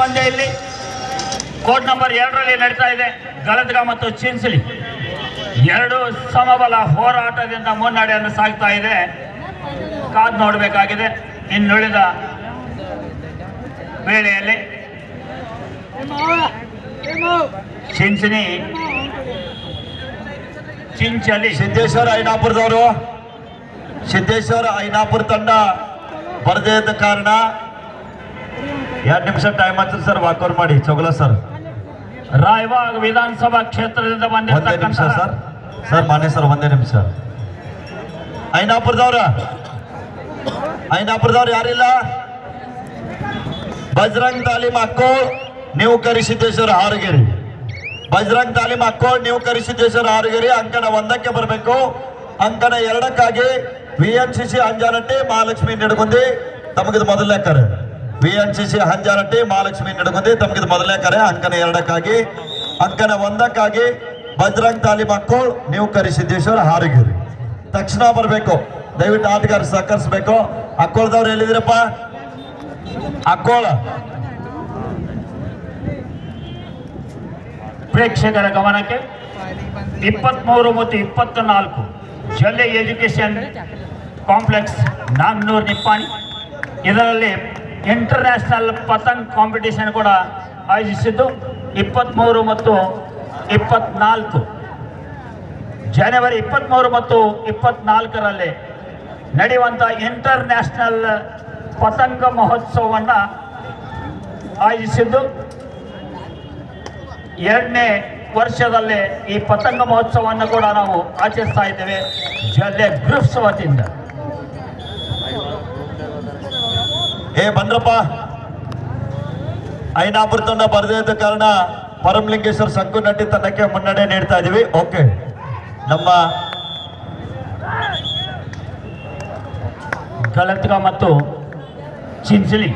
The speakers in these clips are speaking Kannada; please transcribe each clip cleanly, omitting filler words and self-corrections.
ಪಂದ್ಯ ಇಲ್ಲಿ ಕೋರ್ಟ್ ನಂಬರ್ 2ರಲ್ಲಿ ನಡೀತಾ ಇದೆ. ಗಲದ್ಗ ಮತ್ತು ಚಿನ್ಸಲಿ ಎರಡು ಸಮಬಲ ಹೋರಾಟದಿಂದ ಮುನ್ನಡೆಯನ್ನು ಸಾಗ್ತಾ ಇದೆ. ಕಾದು ನೋಡಬೇಕಾಗಿದೆ ಇನ್ನುಳಿದ ವೇಳೆಯಲ್ಲಿ. ಚಿಂಚಲಿ ಸಿದ್ದೇಶ್ವರ ಐನಾಪುರದವರು, ಸಿದ್ದೇಶ್ವರ ಐನಾಪುರ ತಂಡ ಬರದೇ ಇದ್ದ ಕಾರಣ 2 ನಿಮಿಷ ಟೈಮ್ ಆಗ್ತದೆ ಸರ್. ವಾಕೌಟ್ ಮಾಡಿ ಚೊಗಲ ಸರ್. ರಾಯಬಾಗ್ ವಿಧಾನಸಭಾ ಕ್ಷೇತ್ರದಿಂದ ಬಂದಿರತಕ್ಕಂತ ಸರ್ ಸರ್ ಮಾನ್ಯ ಸರ್, 1 ನಿಮಿಷ. ಐನಾಪುರದವ್ರು ಯಾರಿಲ್ಲ? ಬಜರಂಗ್ ತಾಲೀಮ್ ಅಕ್ಕೋಳ್, ನೀವು ಕರಿಸಿದ್ದೇಶ್ವರ ಹಾರಗೇರಿ. ಬಜರಂಗ್ ತಾಲೀಮ್ ಅಕ್ಕೋಳ್, ನೀವು ಕರಿಸಿದ್ದೇಶ್ವರ ಹಾರಗೇರಿ. ಅಂಕನ 1ಕ್ಕೆ ಬರಬೇಕು. ಅಂಕನ 2ಕ್ಕಾಗಿ VNCC ಹಂಜಾನಟ್ಟಿ ಮಹಾಲಕ್ಷ್ಮಿ ನಿಡಗುಂದಿ ತಮಗಿದ ಮೊದಲನೇ ಕರೆ. VNCC ಹಂಜಾನಟ್ಟಿ ಮಹಾಲಕ್ಷ್ಮಿ ನಿಡಗುಂದಿ ತಮಗಿದ ಮೊದಲನೇ ಕರೆ. ಅಂಕನ 2ಕ್ಕಾಗಿ. ಅಂಕನ 1ಕ್ಕಾಗಿ ಬಜರಂಗ್ ತಾಲೀಮ್ ಅಕ್ಕೋಳ್, ನೀವು ಕರಿಸಿದ್ದೇಶ್ವರ ಹಾರಗೇರಿ. ತಕ್ಷಣ ಬರಬೇಕು. ದಯವಿಟ್ಟು ಆಟಗಾರ ಸಹಕರಿಸಬೇಕು. ಅಕ್ಕೋಳ್ದವ್ರು ಎಲ್ಲಿದ್ದೀರಪ್ಪ? ಅಕ್ಕೋಳ ಪ್ರೇಕ್ಷಕರ ಗಮನಕ್ಕೆ 23 ಮತ್ತು 24 ಜಲ್ಲೆ ಎಜುಕೇಶನ್ ಕಾಂಪ್ಲೆಕ್ಸ್ ನಾಗ್ನೂರ್ ನಿಪ್ಪಾಣಿ. ಇದರಲ್ಲಿ ಇಂಟರ್ನ್ಯಾಷನಲ್ ಪತಂಗ್ ಕಾಂಪಿಟೇಷನ್ ಕೂಡ ಆಯೋಜಿಸಿದ್ದು 23 ಮತ್ತು 24 ಜನವರಿ 23 ಮತ್ತು 24ರಲ್ಲಿ ನಡೆಯುವಂಥ ಇಂಟರ್ನ್ಯಾಷನಲ್ ಪತಂಗ ಮಹೋತ್ಸವವನ್ನು ಆಯೋಜಿಸಿದ್ದು. 2ನೇ ವರ್ಷದಲ್ಲಿ ಈ ಪತಂಗ ಮಹೋತ್ಸವವನ್ನು ಕೂಡ ನಾವು ಆಚರಿಸ್ತಾ ಇದ್ದೇವೆ ಜಲ್ಲೆ ಗ್ರೂಪ್ಸ್ ವತಿಯಿಂದ. ಬಂದ್ರಪ್ಪ. ಐನಾಪುರ ತಂಡ ಬರದೇ ಇದ್ದ ಕಾರಣ ಪರಮಲಿಂಗೇಶ್ವರ ಸಂಕುನಟ್ಟಿ ತಂಡಕ್ಕೆ ಮುನ್ನಡೆ ನೀಡ್ತಾ ಇದೀವಿ. ಓಕೆ, ನಮ್ಮ ಗಲದ್ಗ ಮತ್ತು ಚಿಂಚಲಿ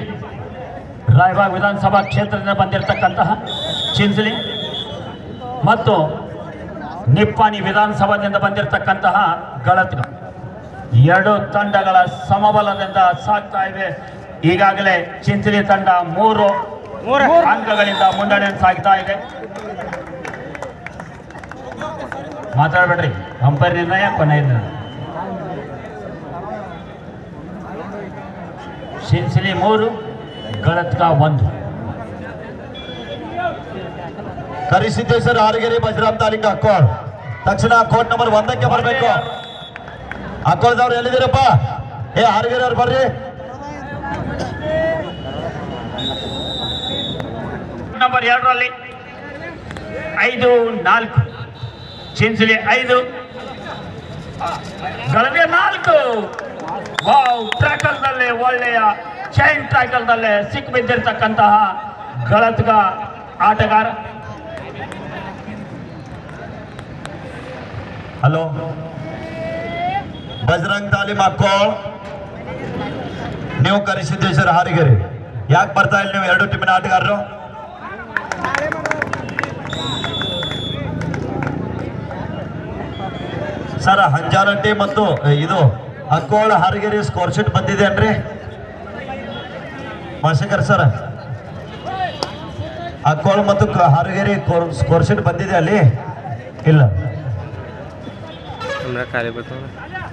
ರಾಯಬಾಗ್ ವಿಧಾನಸಭಾ ಕ್ಷೇತ್ರದಿಂದ ಬಂದಿರತಕ್ಕಂತಹ ಚಿಂಚಲಿ ಮತ್ತು ನಿಪ್ಪಾಣಿ ವಿಧಾನಸಭಾದಿಂದ ಬಂದಿರತಕ್ಕಂತಹ ಗಲದ್ಗ ಎರಡು ತಂಡಗಳ ಸಮಬಲದಿಂದ ಸಾಗ್ತಾ ಇವೆ. ಈಗಾಗಲೇ ಚಿಂಚಲಿ ತಂಡ 3 ಅಂಕಗಳಿಂದ ಮುನ್ನಡೆ ಸಾಗ್ತಾ ಇದೆ. ಮಾತಾಡಬೇಡ್ರಿ, ಅಂಪೈರ್ ನಿರ್ಣಯ ಕೊನೆಯ ನಿರ್ಣಯ. ಚಿಂಚಲಿ 3 ಗಲದ್ಗ 1. ಕರಿಸಿದ್ದೇಶ್ವರ ಹಾರಗೇರಿ ಬಜರಂಗ್ ತಾಲೀಮ್ ಅಕ್ಕೋಳ್ ತಕ್ಷಣ ಕೋರ್ಟ್ ನಂಬರ್ 1ಕ್ಕೆ ಬರಬೇಕು. ಅಕ್ಕೋಳ್ದವ್ರು ಎಲ್ಲಿದ್ದೀರಪ್ಪ? ಹಾರಗೇರಿ ಅವ್ರು ಬರ್ರಿ. ನಂಬರ್ 2ರಲ್ಲಿ 5-4 ಚಿಂಚಲಿ 5 ಗಲಭೆ 4. ವಾವ್, ಟ್ರ್ಯಾಕಲ್ದಲ್ಲೇ ಒಳ್ಳೆಯ ಚೈನ್ ಟ್ರ್ಯಾಕಲ್ದಲ್ಲೇ ಸಿಕ್ ಬಿದ್ದಿರ್ತಕ್ಕಂತಹ ಗಲದ್ಗ ಆಟಗಾರ. ಹಲೋ, ಬಜರಂಗ್ ತಾಲೀಮ್ ಅಕ್ಕೋಳ್, ನೀವು ಕರಿಸಿದ್ದೇಶ್ವರ ಹಾರಗೇರಿ. ಯಾಕೆ ಬರ್ತಾ ಇಲ್ಲ ನೀವು 2 ಟೀಮಿನ ಆಟಗಾರರು? ಸರ್, ಹಂಜಾನಟ್ಟಿ ಮತ್ತು ಇದು ಅಕ್ಕೋಳ ಹಾರಗೇರಿ ಸ್ಕೋರ್ ಶೀಟ್ ಬಂದಿದೆ ಅನ್ರಿ ಮಾಶೇಖರ್ ಸರ್? ಅಕ್ಕೋಳ ಮತ್ತು ಹಾರಗೇರಿ ಸ್ಕೋರ್ ಶೀಟ್ ಬಂದಿದೆ ಅಲ್ಲಿ? ಇಲ್ಲ.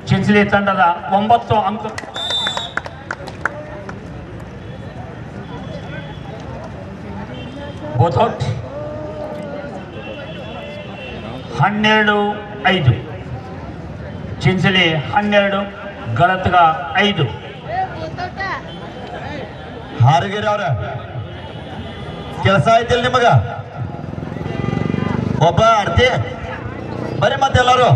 ಚಿಂಚಲಿ ತಂಡದ 9 ಅಂಕ. ಬೋಥೌಟ್ 12-5 ಚಿಂಚಲಿ 12 ಗಲದ್ಗ 5. ಹಾರಗೇರಿ ಅವ್ರ ಕೆಲಸ ಆಯ್ತಿಲ್ಲ ನಿಮಗ? ಒಬ್ಬ ಆಡ್ತಿ ಬರೀ ಮತ್ತೆಲ್ಲರೂ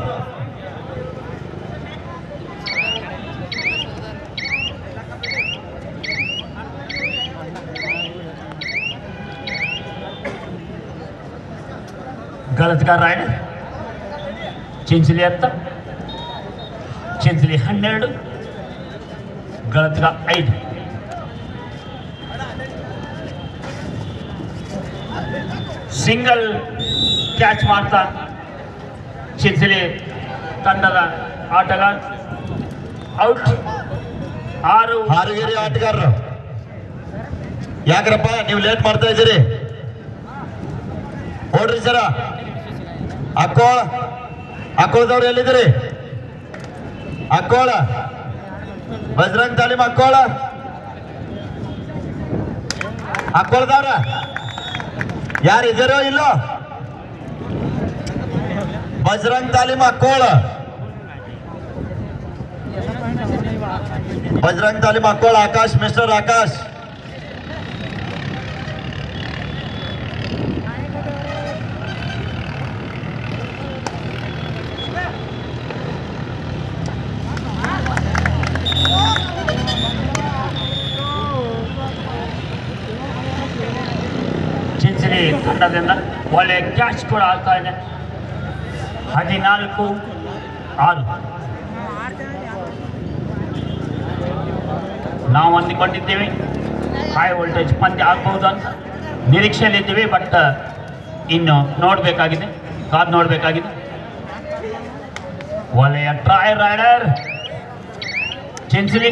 ಗಲದ್ಗ ರಾಯ್ಡ್ ಚಿಂಚಲಿ ಅಂತ. ಚಿಂಚಲಿ 12 ಗಲದ್ಗ 5. ಸಿಂಗಲ್ ಕ್ಯಾಚ್ ಮಾಡ್ತಾ ಚಿಂಚಲಿ ತಂಡದ ಆಟಗಾರ ಔಟ್. 6 ಹಾರಗೇರಿ ಆಟಗಾರರು ಯಾಕ್ರಪ್ಪ ನೀವು ಲೇಟ್ ಮಾಡ್ತಾ ಇದ್ದೀರಿ? ಓಡ್ರಿ ಸರ. ಅಕ್ಕೋಳದವ್ರು ಎಲ್ಲಿದ್ದೀರಿ? ಅಕ್ಕೋಳ ಬಜರಂಗ್ ತಾಲೀಮ್ ಅಕ್ಕೋಳದವ್ರ ಯಾರು ಇದ್ದೀರೋ ಇಲ್ಲೋ? ಬಜರಂಗ್ ತಾಲೀಮ್ ಬಜರಂಗ್ ತಾಲೀಮ್ ಆಕಾಶ್, ಮಿಸ್ಟರ್ ಆಕಾಶ್. ಚಿಂಚಲಿ ತಂಡದಿಂದ ಒಳ್ಳೆ ಕ್ಯಾಚ್ ಕೂಡ ಆಗ್ತಾ ಇದೆ. 14-6. ನಾವು ಅಂದುಕೊಂಡಿದ್ದೀವಿ ಹೈ ವೋಲ್ಟೇಜ್ ಪಂದ್ಯ ಆಗ್ಬಹುದು ಅಂತ ನಿರೀಕ್ಷೆಯಲ್ಲಿದ್ದೀವಿ. ಬಟ್ ಇನ್ನು ನೋಡಬೇಕಾಗಿದೆ, ಕಾದು ನೋಡಬೇಕಾಗಿದೆ. ಒಳ್ಳೆಯ ಟ್ರೈ ರೈಡರ್ ಚಿಂಚಲಿ.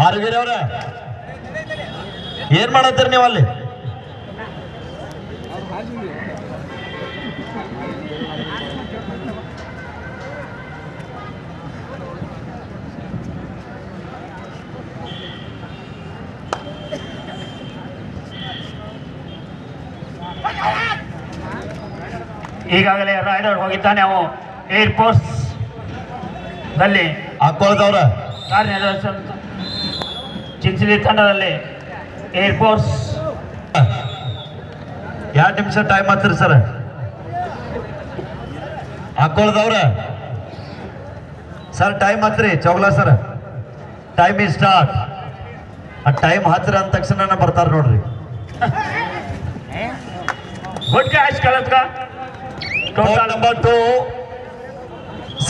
ಹಾರುಗಿರಿ ಅವ್ರ ಏನ್ ಮಾಡತ್ತೀರಿ ನೀವು ಅಲ್ಲಿ? ಈಗಾಗಲೇ ರೈಡರ್ ಹೋಗಿದ್ದಾನೆ. ಅವು ಏರ್ಫೋರ್ಸ್ ದಲ್ಲಿ ಹಾಕೊಳ್ಳದವ್ರ ಕಾರ್ಯನಿರ್ವಹಿಸ ಚಿಂಚಲಿ ತಂಡದಲ್ಲಿ ಏರ್ಫೋರ್ಸ್ 2 ನಿಮಿಷ ಟೈಮ್ ಆಗ್ತೀರಿ ಸರ್. ಹಾಕೊಳ್ಳದವ್ರ ಸರ್ ಟೈಮ್ ಹತ್ರಿ ಚೌಗ್ಲಾ ಸರ್. Time is start. ಆ ಟೈಮ್ ಹತ್ತಿರ ಅಂದ ತಕ್ಷಣ ಬರ್ತಾರ ನೋಡ್ರಿ. ಗುಡ್ ಕ್ಯಾಚ್ ಕಲತ್ಕ. ಟೋಟಲ್ ನಂಬರ್ 2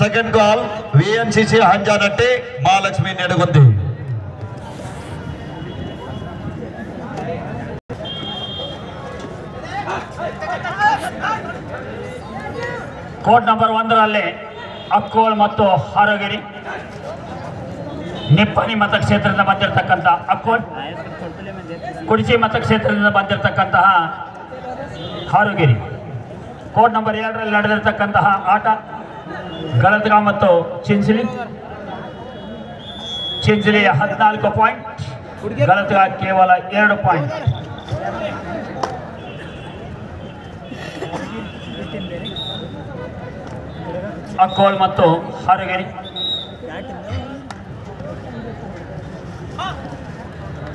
ಸೆಕೆಂಡ್ ಗಾಲ್ VNCC Hanjanatti Mahalakshmi Nedagundi. Court number 1ರಲ್ಲಿ ಅಕ್ಕೋಳ್ ಮತ್ತು ಹಾರೋಗಿರಿ. ನಿಪ್ಪನಿ ಮತಕ್ಷೇತ್ರದಿಂದ ಬಂದಿರತಕ್ಕಂಥ ಅಕ್ಕೋಳ್, ಕುಡಿಸಿ ಮತಕ್ಷೇತ್ರದಿಂದ ಬಂದಿರತಕ್ಕಂತಹ ಹಾರೋಗಿರಿ. ಕೋರ್ಟ್ ನಂಬರ್ 2ರಲ್ಲಿ ನಡೆದಿರತಕ್ಕಂತಹ ಆಟ ಗಳದ್ಗ ಮತ್ತು ಚಿಂಚಲಿ. ಚಿಂಚಲಿ 14 ಪಾಯಿಂಟ್, ಗಳದ್ಗ ಕೇವಲ 2 ಪಾಯಿಂಟ್. ಅಕ್ಕೋಳ್ ಮತ್ತು ಹಾರೋಗಿರಿ.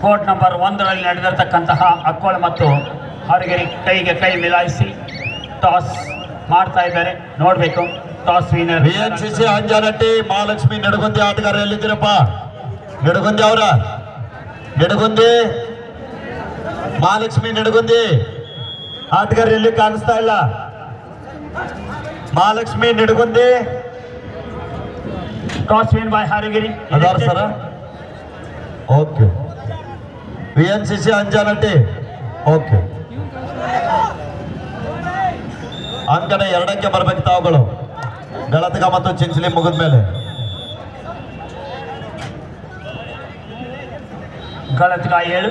ಕೋರ್ಟ್ ನಂಬರ್ 1ರಲ್ಲಿ ನಡೆದಿರತಕ್ಕಂತಹ ಅಕ್ಕೋಳ್ ಮತ್ತು ಹಾರೋಗಿರಿ ಕೈಗೆ ಕೈ ಮಿಲಾಯಿಸಿ ಟಾಸ್ ಮಾಡ್ತಾ ಇದ್ದಾರೆ. ನೋಡ್ಬೇಕು toss winner. VNCC Hanjanatti Mahalakshmi Nedagundi ಆಟಗಾರ ಎಲ್ಲಿದ್ದೀರಪ್ಪ? ನೆಡಗುಂದಿ ಅವರ ನೆಡಗುಂದಿ ಮಹಾಲಕ್ಷ್ಮಿ ನೆಡಗುಂದಿ ಆಟಗಾರ ಎಲ್ಲಿ ಕಾಣಿಸ್ತಾ ಇಲ್ಲ. Mahalakshmi Nedagundi toss win by Harogiri. ಅದಾರ sir. Okay VNCC Hanjanatti. Okay ಅಂಕನ 2ಕ್ಕೆ ಬರ್ಬೇಕು ತಾವುಗಳು. ಗಳದ್ಗ ಮತ್ತು ಚಿಂಚಲಿ ಮುಗಿದ ಮೇಲೆ ಗಳದ್ಗ 7,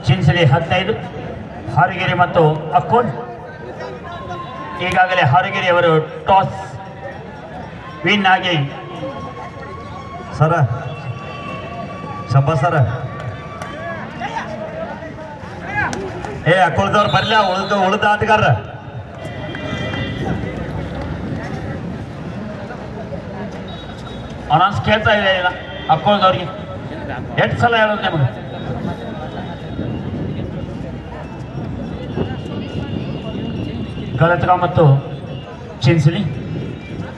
ಚಿಂಚಲಿ 15, ಹಾರೋಗಿರಿ ಮತ್ತು ಅಕ್ಕೋಳ್. ಈಗಾಗಲೇ ಹಾರೋಗಿರಿ ಅವರು ಟಾಸ್ ವಿನ್ ಆಗಿ ಸರ ಶಬ್ಬ ಸರ. ಅಕ್ಕೋಳ್ದವ್ರು ಬರ್ಲ ಉಳಿದ ಆಟಗಾರ. ಅನೌನ್ಸ್ ಕೇಳ್ತಾ ಇದೆ ಇಲ್ಲ ಅಕ್ಕೋಳ್ದವ್ರಿಗೆ. 8 ಸಲ ಹೇಳೋದು ನಿಮಗೆ. ಗಳದ್ಗ ಮತ್ತು ಚಿಂಚಲಿ.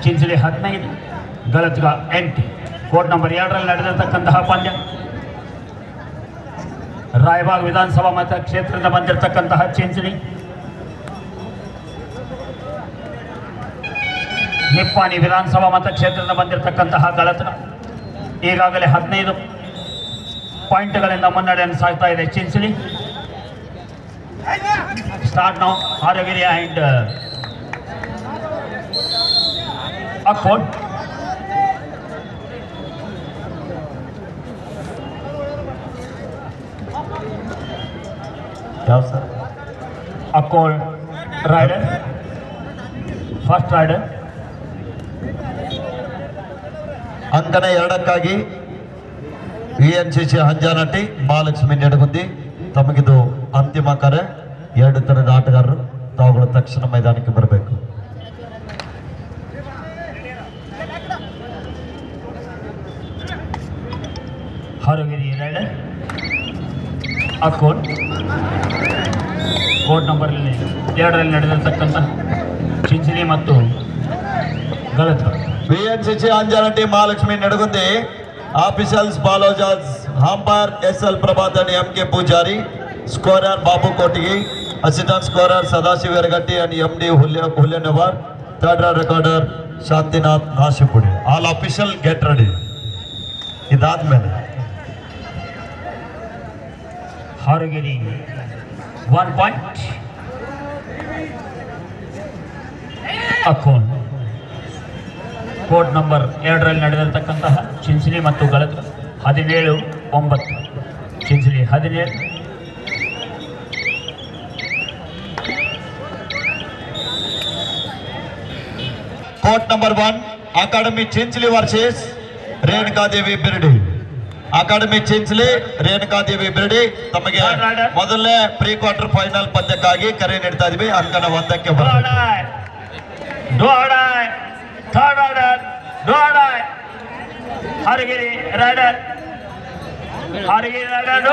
ಚಿಂಚಲಿ 15, ಗಳದ್ಗ 8. ಕೋರ್ಟ್ ನಂಬರ್ 2ರಲ್ಲಿ ನಡೆದಿರತಕ್ಕಂತಹ ಪಂದ್ಯ. ರಾಯಬಾಗ್ ವಿಧಾನಸಭಾ ಮತಕ್ಷೇತ್ರದಿಂದ ಬಂದಿರತಕ್ಕಂತಹ ಚಿಂಚಲಿ, ನಿಪ್ಪಾಣಿ ವಿಧಾನಸಭಾ ಮತಕ್ಷೇತ್ರದಿಂದ ಬಂದಿರತಕ್ಕಂತಹ ಗಳದ್ಗ. ಈಗಾಗಲೇ 15 ಪಾಯಿಂಟ್ಗಳಿಂದ ಮುನ್ನಡೆಯನ್ನು ಸಾಗ್ತಾ ಇದೆ Chinchali. Start now. Haragiri and Akon. ಯಾವ sir Akon rider. First rider. ಅಂಕನ 2ಕ್ಕಾಗಿ VNCC ಹಂಜಾನಟ್ಟಿ ಮಹಾಲಕ್ಷ್ಮಿ ನೆಡಗುಂದಿ. ತಮಗಿದು ಅಂತಿಮ ಕರೆ. 2 ತರದ ಆಟಗಾರರು ತಾವುಗಳು ತಕ್ಷಣ ಮೈದಾನಕ್ಕೆ ಬರಬೇಕು. Haragiri rider. Akon. Court number 2ರಲ್ಲಿ ನಡೆದಿರತಕ್ಕಂಥ ಚಿಂಚಲಿ ಮತ್ತು ಗಲತ್. VNCC ಅಂಜಾನಟ್ಟಿ ಮಹಾಲಕ್ಷ್ಮಿ ನೆಡಗುಂದಿ. ಆಫೀಷಿಯಲ್ಸ್ ಬಾಲೋಜಾಸ್ umpire SL Prabhat MK Pujari. Scorer Babu Kotigi. Assistant scorer Sadashiva Yaragatti and MD Hulyanavar. Third recorder Shantinath Nashipudi. All official get ready. ಇದಾದ್ಮೇಲೆ Haragiri 1 point. Akon. Court number 2ರಲ್ಲಿ ನಡೆದಿರತಕ್ಕಂತಹ ಚಿಂಚಲಿ ಮತ್ತು Galat 17-9. Chinchali 17. Court number 1 academy Chinchali versus Renukadevi Birdi. Academy Chinchali Renukadevi Birdi. ತಮಗೆ ಮೊದಲನೇ ಪ್ರೀ ಕ್ವಾರ್ಟರ್ ಫೈನಲ್ ಪಂದ್ಯಕ್ಕಾಗಿ ಕರೆ ನೀಡ್ತಾ ಇದ್ವಿ. ಅಂಕನ 1ಕ್ಕೆ ಹಾರಗಿರಿ ರೈಡರ್. ಹಾರಗಿರಿ ರೈಡರ್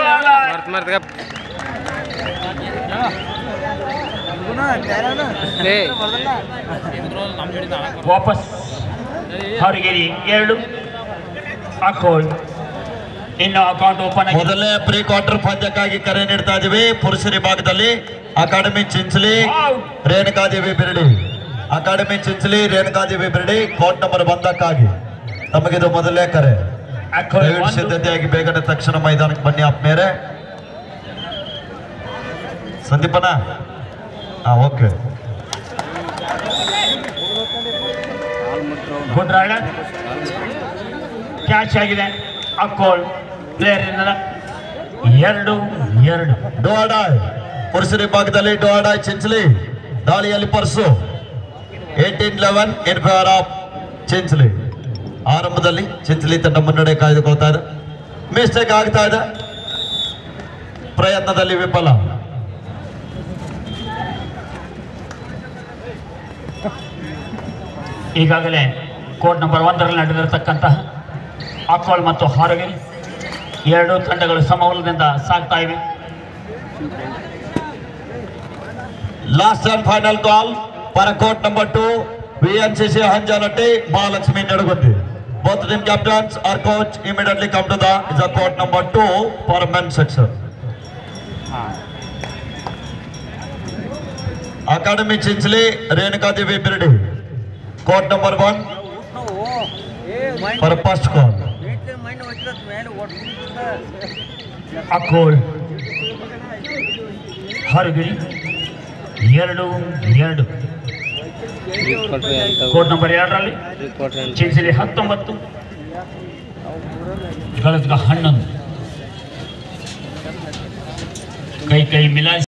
ವಾಪಸ್. ಹಾರಗಿರಿ 2. ಅಕೋಲ್. ಇನ್ನು ಅಕೌಂಟ್ ಓಪನ್ ಆಗಿದೆ. ಮೊದಲನೇ ಪ್ರೀ ಕ್ವಾರ್ಟರ್ ಪಂದ್ಯಕ್ಕಾಗಿ ಕರೆ ನೀಡ್ತಾ ಇದ್ದೀವಿ. ಪುರುಷರ ವಿಭಾಗದಲ್ಲಿ academy Chinchali Renukadevi Birdi. Academy Chinchali Renukadevi Birdi court number 1ಕ್ಕಾಗಿ ತಮಗಿದು ಮೊದಲನೇ ಕರೆ. ಸಿದ್ಧತೆಯಾಗಿ ಬೇಗನೆ ತಕ್ಷಣ ಮೈದಾನಕ್ಕೆ ಬನ್ನಿ. ಆಪ್ಮೇರೆ ಸಂದೀಪನ ಓಕೆ. Good rider. ಕ್ಯಾಚ್ ಆಗಿದೆ. ಅಕೋಲ್ ಪ್ಲೇಯರ್ ಇಂದ 2-2. ಡೋಡಾಯ್ ಪುರುಷರ ವಿಭಾಗದಲ್ಲಿ ಡೋಡಾಯ್ ಚಿಂಚಲಿ ದಾಳಿಯಲ್ಲಿ ಪರ್ಸು 18-11 ಇನ್ ಫೇವರ್ ಆಫ್ ಚಿಂಚಲಿ. ಆರಂಭದಲ್ಲಿ ಚಿಂಚಲಿ ತಂಡ ಮುನ್ನಡೆ ಕಾಯ್ದುಕೊಳ್ತಾ ಇದೆ. ಮಿಸ್ಟೇಕ್ ಆಗ್ತಾ ಇದೆ. ಪ್ರಯತ್ನದಲ್ಲಿ ವಿಫಲ. ಈಗಾಗಲೇ ಕೋಡ್ ನಂಬರ್ 1ರಲ್ಲಿ ನಡೆದಿರತಕ್ಕಂತಹ ಅಕೋಲ್ ಮತ್ತು ಹಾರಗಿರಿ 2 ತಂಡಗಳು ಸಮಬಲದಿಂದ ಸಾಗ್ತಾ ಇವೆ. Last and final call for court number 2 VNCC Hanjanatti Mahalakshmi Nedagundi. Both team captains or coach immediately come to the court number 2 for men's section. Academy Chinchli Renukadevi Birdi. Court number 1 for first call. Akol Haragiri 2-2. Court number 2ರಲ್ಲಿ ಚಿಂಚಲಿ 19 ಗಲತ್ಗ 11. ಕೈ ಮಿಲಾಯಿಸಿ